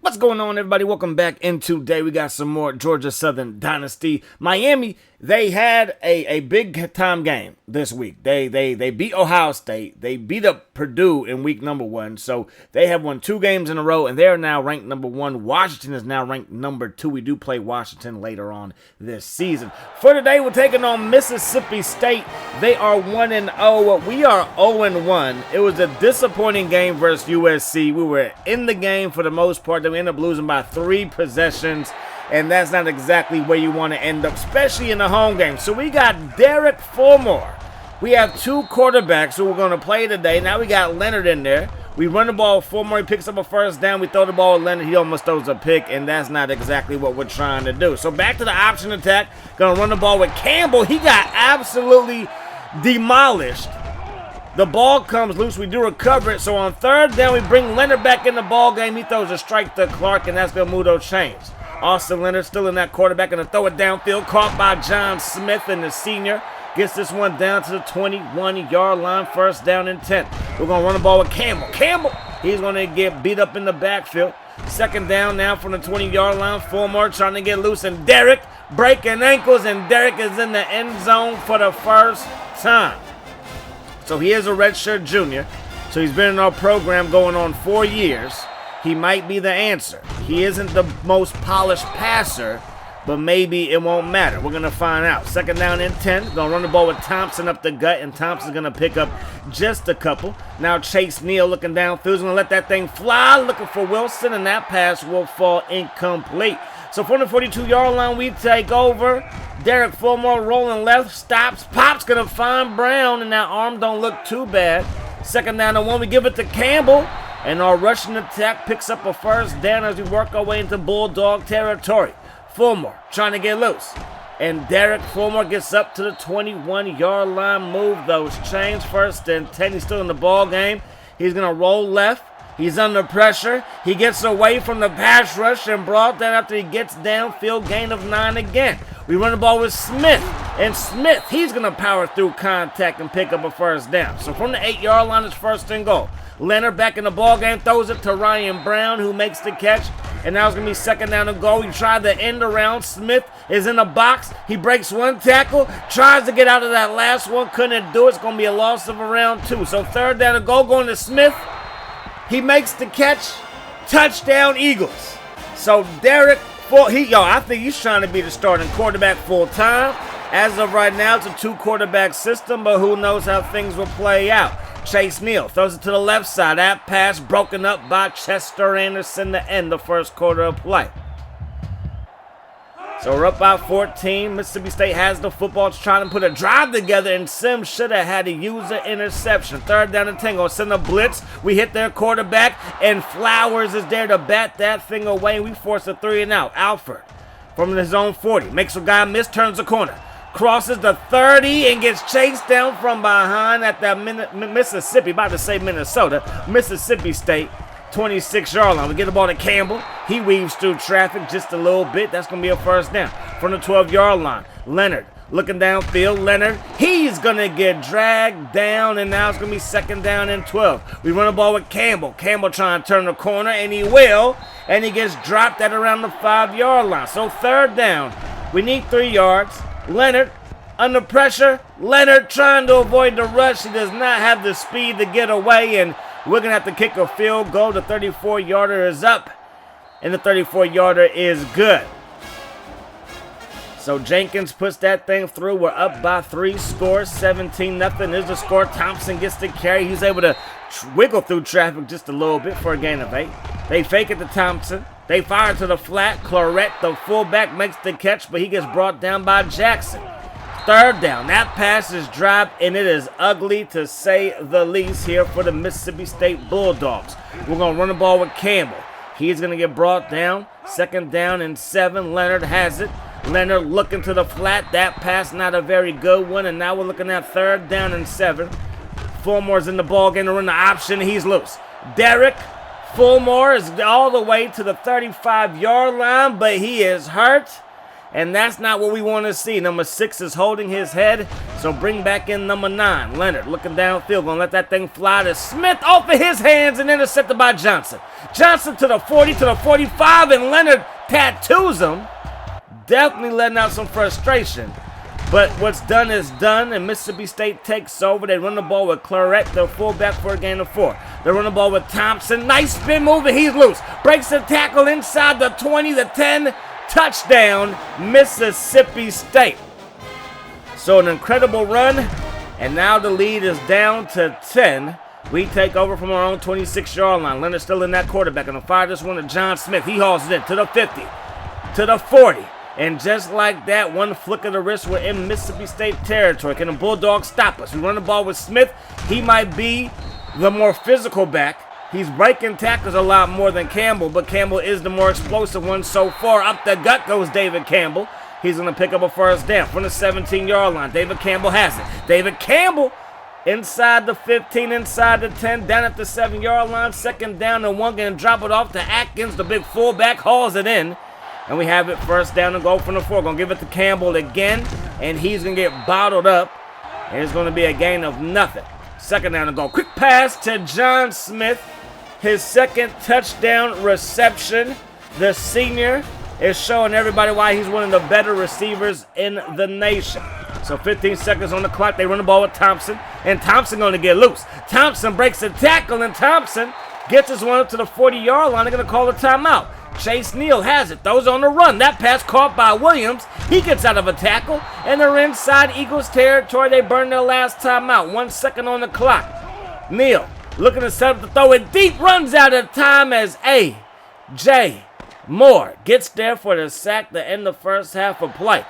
What's going on, everybody? Welcome back. And today we got some more Georgia Southern Dynasty. Miami, they had a big time game this week. They beat Ohio State. They beat up Purdue in week number 1. So they have won 2 games in a row, and they're now ranked number 1. Washington is now ranked number 2. We do play Washington later on this season. For today, we're taking on Mississippi State. They are 1-0. We are 0-1. It was a disappointing game versus USC. We were in the game for the most part. We ended up losing by 3 possessions, and that's not exactly where you want to end up, especially in the home game. So we got Derek Fulmore. We have 2 quarterbacks who we're going to play today. Now we got Leonard in there. We run the ball with Fulmore. He picks up a first down. We throw the ball with Leonard. He almost throws a pick, and that's not exactly what we're trying to do. So back to the option attack. Going to run the ball with Campbell. He got absolutely demolished. The ball comes loose. We do recover it. So on 3rd down, we bring Leonard back in the ball game. He throws a strike to Clark, and that's going to move those chains. Austin Leonard still in that quarterback, going to throw it downfield. Caught by John Smith, and the senior gets this one down to the 21-yard line. 1st down and 10. We're going to run the ball with Campbell. He's going to get beat up in the backfield. 2nd down now from the 20-yard line. Fulmore trying to get loose, and Derek breaking ankles, and Derek is in the end zone for the first time. So he is a redshirt junior. So he's been in our program going on 4 years. He might be the answer. He isn't the most polished passer, but maybe it won't matter. We're going to find out. 2nd down and 10. Going to run the ball with Thompson up the gut, and Thompson's going to pick up just a couple. Now Chase Neal looking downfield. He's going to let that thing fly, looking for Wilson, and that pass will fall incomplete. So from the 42-yard line, we take over. Derek Fulmore rolling left, stops, pops, going to find Brown, and that arm don't look too bad. 2nd down and 1, we give it to Campbell, and our rushing attack picks up a 1st down as we work our way into Bulldog territory. Fulmore trying to get loose, and Derek Fulmore gets up to the 21-yard line, move those chains. 1st and 10, he's still in the ball game. He's going to roll left. He's under pressure. He gets away from the pass rush and brought down after he gets downfield, gain of 9 again. We run the ball with Smith, and Smith, he's going to power through contact and pick up a 1st down. So from the 8-yard line, it's 1st and goal. Leonard back in the ball game, throws it to Ryan Brown, who makes the catch, and now it's going to be 2nd down and goal. We try the end around. Smith is in the box. He breaks 1 tackle, tries to get out of that last one, couldn't do it. It's going to be a loss of around 2. So 3rd down and goal, going to Smith. He makes the catch. Touchdown, Eagles. So Derek, I think he's trying to be the starting quarterback full time. As of right now, it's a 2-quarterback system, but who knows how things will play out. Chase Neal throws it to the left side. That pass broken up by Chester Anderson to end the 1st quarter of play. So we're up by 14. Mississippi State has the football. It's trying to put a drive together, and Sims should have had to use an interception. 3rd down and 10. Gonna send a blitz. We hit their quarterback, and Flowers is there to bat that thing away. We force a 3 and out. Alford from his own 40. Makes a guy miss, turns the corner. Crosses the 30 and gets chased down from behind at that Mississippi, about to say Minnesota, Mississippi State 26-yard line. We get the ball to Campbell. He weaves through traffic just a little bit. That's going to be a 1st down. From the 12-yard line, Leonard looking downfield. Leonard, he's going to get dragged down, and now it's going to be 2nd down and 12. We run the ball with Campbell. Campbell trying to turn the corner, and he will, and he gets dropped at around the 5-yard line. So 3rd down. We need 3 yards. Leonard under pressure. Leonard trying to avoid the rush. He does not have the speed to get away, and we're going to have to kick a field goal. The 34-yarder is up, and the 34-yarder is good. So Jenkins puts that thing through. We're up by 3 scores, 17-0. There's the score. Thompson gets the carry. He's able to wiggle through traffic just a little bit for a gain of 8. They fake it to Thompson. They fire to the flat. Claret, the fullback, makes the catch, but he gets brought down by Jackson. 3rd down. That pass is dropped, and it is ugly to say the least here for the Mississippi State Bulldogs. We're going to run the ball with Campbell. He's going to get brought down. 2nd down and 7. Leonard has it. Leonard looking to the flat. That pass not a very good one, and now we're looking at 3rd down and 7. Fulmore's in the ball game to run the option. He's loose. Derek Fulmore is all the way to the 35-yard line, but he is hurt. and that's not what we want to see. Number 6 is holding his head, so bring back in number 9. Leonard looking downfield, going to let that thing fly to Smith, off of his hands, and intercepted by Johnson. Johnson to the 40, to the 45, and Leonard tattoos him. Definitely letting out some frustration. But what's done is done, and Mississippi State takes over. They run the ball with Claret, their fullback, for a gain of 4. They run the ball with Thompson. Nice spin move, and he's loose. Breaks the tackle inside the 20, the 10. Touchdown, Mississippi State. So an incredible run, and now the lead is down to 10. We take over from our own 26-yard line. Leonard still in that quarterback. Going to fire this one to John Smith. He hauls it in to the 50, to the 40. And just like that, one flick of the wrist, we're in Mississippi State territory. Can the Bulldogs stop us? We run the ball with Smith. He might be the more physical back. He's breaking tackles a lot more than Campbell, but Campbell is the more explosive one so far. Up the gut goes David Campbell. He's going to pick up a first down from the 17-yard line. David Campbell has it. David Campbell inside the 15, inside the 10, down at the 7-yard line. Second down and 1, going to drop it off to Atkins. The big fullback hauls it in. And we have it first down and goal from the 4. Going to give it to Campbell again, and he's going to get bottled up. And it's going to be a gain of nothing. Second down and goal. Quick pass to John Smith. His second touchdown reception. The senior is showing everybody why he's one of the better receivers in the nation. So 15 seconds on the clock. They run the ball with Thompson, and Thompson going to get loose. Thompson breaks a tackle, and Thompson gets his one up to the 40-yard line. They're going to call a timeout. Chase Neal has it. Throws on the run. That pass caught by Williams. He gets out of a tackle, and they're inside Eagles territory. They burn their last timeout. 1 second on the clock. Neal looking to set up the throw. It deep, runs out of time as A.J. Moore gets there for the sack to end the first half of play.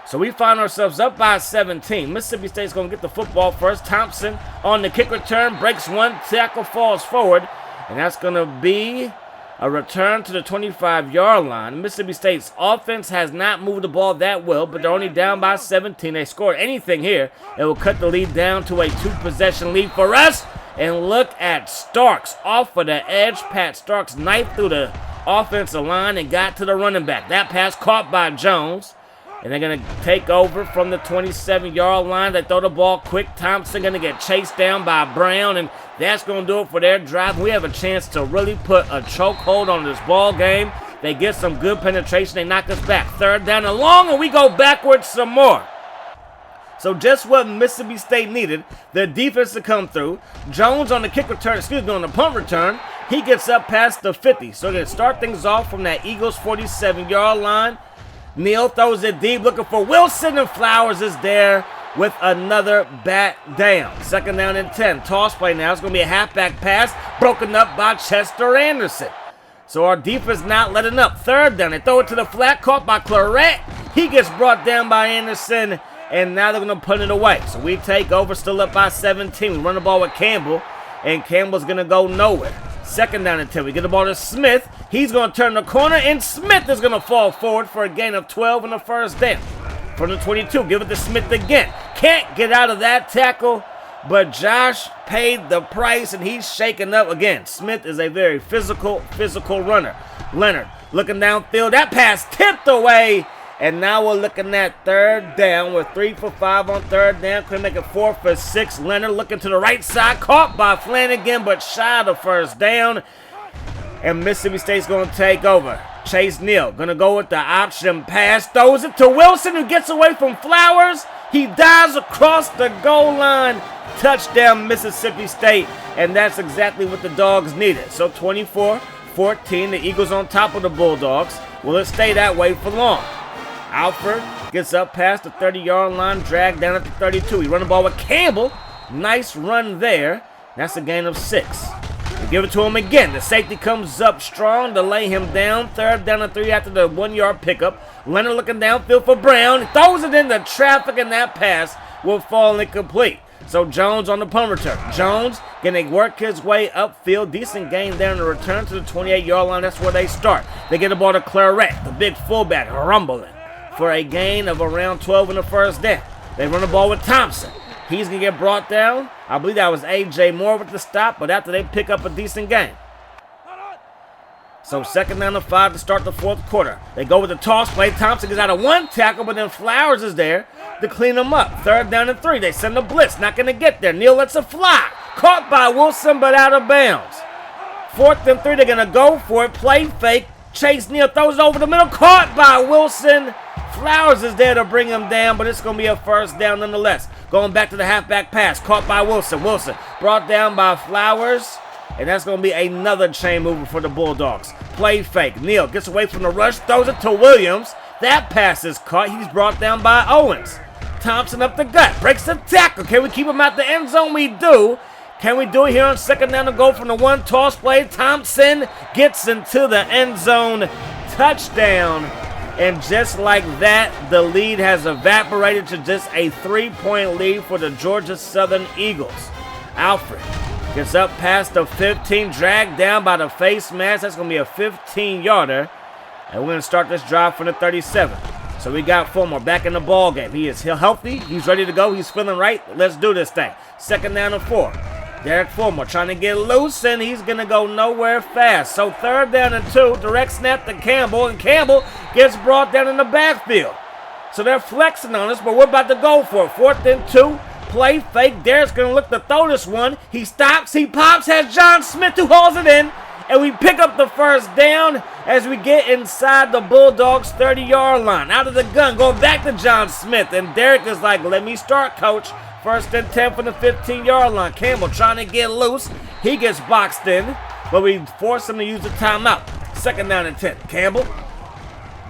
So we find ourselves up by 17. Mississippi State's going to get the football first. Thompson on the kick return. Breaks one tackle, falls forward. And that's going to be a return to the 25-yard line. Mississippi State's offense has not moved the ball that well, but they're only down by 17. They scored anything here, it will cut the lead down to a 2-possession lead for us. And look at Starks off of the edge. Pat Starks knifed through the offensive line and got to the running back. That pass caught by Jones. And they're going to take over from the 27-yard line. They throw the ball quick. Thompson going to get chased down by Brown, and that's going to do it for their drive. We have a chance to really put a chokehold on this ball game. They get some good penetration. They knock us back. Third down and long, and we go backwards some more. So just what Mississippi State needed, their defense to come through. Jones on the kick return, on the punt return. He gets up past the 50. So they're going to start things off from that Eagles 47-yard line. Neal throws it deep, looking for Wilson, and Flowers is there with another bat down. Second down and 10. Toss play now. It's going to be a halfback pass, broken up by Chester Anderson. So our defense not letting up. Third down. They throw it to the flat, caught by Claret. He gets brought down by Anderson, and now they're going to punt it away. So we take over, still up by 17. We run the ball with Campbell, and Campbell's going to go nowhere. Second down and 10. We get the ball to Smith. He's going to turn the corner, and Smith is going to fall forward for a gain of 12 and the first down. From the 22, give it to Smith again. Can't get out of that tackle, but Josh paid the price, and he's shaken up again. Smith is a very physical runner. Leonard looking downfield. That pass tipped away, and now we're looking at third down. We're 3 for 5 on third down. Could make it 4 for 6. Leonard looking to the right side. Caught by Flanagan, but shy of the first down. And Mississippi State's going to take over. Chase Neal going to go with the option pass. Throws it to Wilson, who gets away from Flowers. He dives across the goal line. Touchdown, Mississippi State. And that's exactly what the Dogs needed. So 24-14, the Eagles on top of the Bulldogs. Will it stay that way for long? Alford gets up past the 30-yard line, dragged down at the 32. He run the ball with Campbell. Nice run there. That's a gain of 6. We give it to him again. The safety comes up strong to lay him down. Third down and 3 after the 1-yard pickup. Leonard looking downfield for Brown. Throws it into traffic, and that pass will fall incomplete. So Jones on the punt return. Jones going to work his way upfield. Decent gain there in the return to the 28-yard line. That's where they start. They get the ball to Claret, the big fullback, rumbling for a gain of around 12 in the first down. They run the ball with Thompson. He's going to get brought down. I believe that was A.J. Moore with the stop, but after they pick up a decent gain. So 2nd down and 5 to start the 4th quarter. They go with the toss play. Thompson gets out of 1 tackle, but then Flowers is there to clean them up. 3rd down and 3. They send a blitz. Not going to get there. Neal lets it fly. Caught by Wilson, but out of bounds. 4th and 3. They're going to go for it. Play fake. Chase Neal throws it over the middle. Caught by Wilson. Flowers is there to bring him down, but it's going to be a 1st down nonetheless. Going back to the halfback pass. Caught by Wilson. Wilson brought down by Flowers. And that's going to be another chain mover for the Bulldogs. Play fake. Neal gets away from the rush. Throws it to Williams. That pass is caught. He's brought down by Owens. Thompson up the gut. Breaks the tackle. Can we keep him out the end zone? We do. Can we do it here on 2nd down to go from the 1 toss play? Thompson gets into the end zone. Touchdown. And just like that, the lead has evaporated to just a 3-point lead for the Georgia Southern Eagles. Alfred gets up past the 15, dragged down by the face mask. That's going to be a 15-yarder. And we're going to start this drive from the 37. So we got Fulmer back in the ball game. He is healthy. He's ready to go. He's feeling right. Let's do this thing. 2nd down and 4. Derek Fulmer trying to get loose, and he's going to go nowhere fast. So 3rd down and 2. Direct snap to Campbell, and Campbell gets brought down in the backfield. So they're flexing on us, but we're about to go for it. 4th and 2. Play fake. Derek's going to look to throw this one. He stops. He pops. Has John Smith who hauls it in. And we pick up the 1st down as we get inside the Bulldogs' 30-yard line. Out of the gun. Going back to John Smith. And Derek is like, let me start, coach. 1st and 10 from the 15-yard line. Campbell trying to get loose. He gets boxed in. But we force him to use the timeout. 2nd down and 10. Campbell.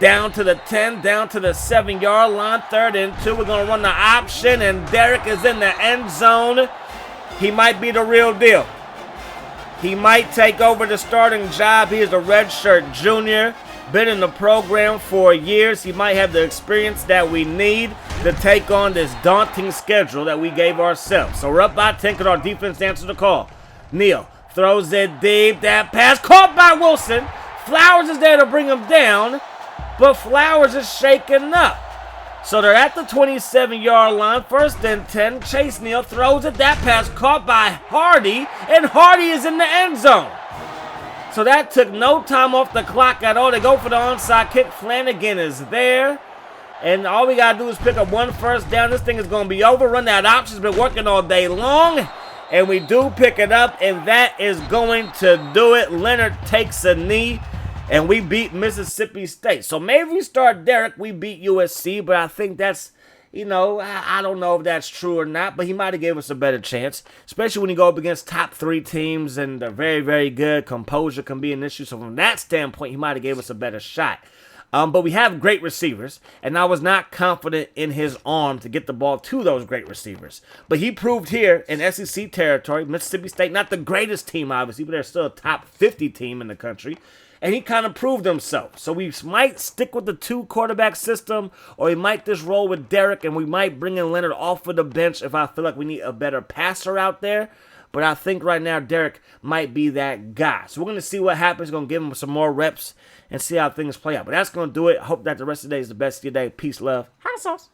Down to the 10, down to the 7-yard line. 3rd and 2. We're going to run the option, and Derek is in the end zone. He might be the real deal. He might take over the starting job. He is a redshirt junior. Been in the program for years. He might have the experience that we need to take on this daunting schedule that we gave ourselves. So we're up by 10 because our defense answers the call. Neal throws it deep. That pass caught by Wilson. Flowers is there to bring him down. But Flowers is shaken up. So they're at the 27-yard line. 1st and 10. Chase Neal throws it. That pass caught by Hardy. And Hardy is in the end zone. So that took no time off the clock at all. They go for the onside kick. Flanagan is there. And all we got to do is pick up 1 1st down. This thing is going to be over. Run that option's been working all day long. And we do pick it up. And that is going to do it. Leonard takes a knee. And we beat Mississippi State. So maybe we start Derek. We beat USC. But I think that's, I don't know if that's true or not. But he might have gave us a better chance. Especially when you go up against top 3 teams. And they're very, very good. Composure can be an issue. So from that standpoint, he might have gave us a better shot. But we have great receivers. And I was not confident in his arm to get the ball to those great receivers. But he proved here in SEC territory. Mississippi State, not the greatest team, obviously. But they're still a top 50 team in the country. And he kind of proved himself. So we might stick with the 2-quarterback system, or we might just roll with Derek, and we might bring in Leonard off of the bench if I feel like we need a better passer out there. But I think right now Derek might be that guy. So we're going to see what happens. Going to give him some more reps and see how things play out. But that's going to do it. I hope that the rest of the day is the best of your day. Peace, love. Hot sauce.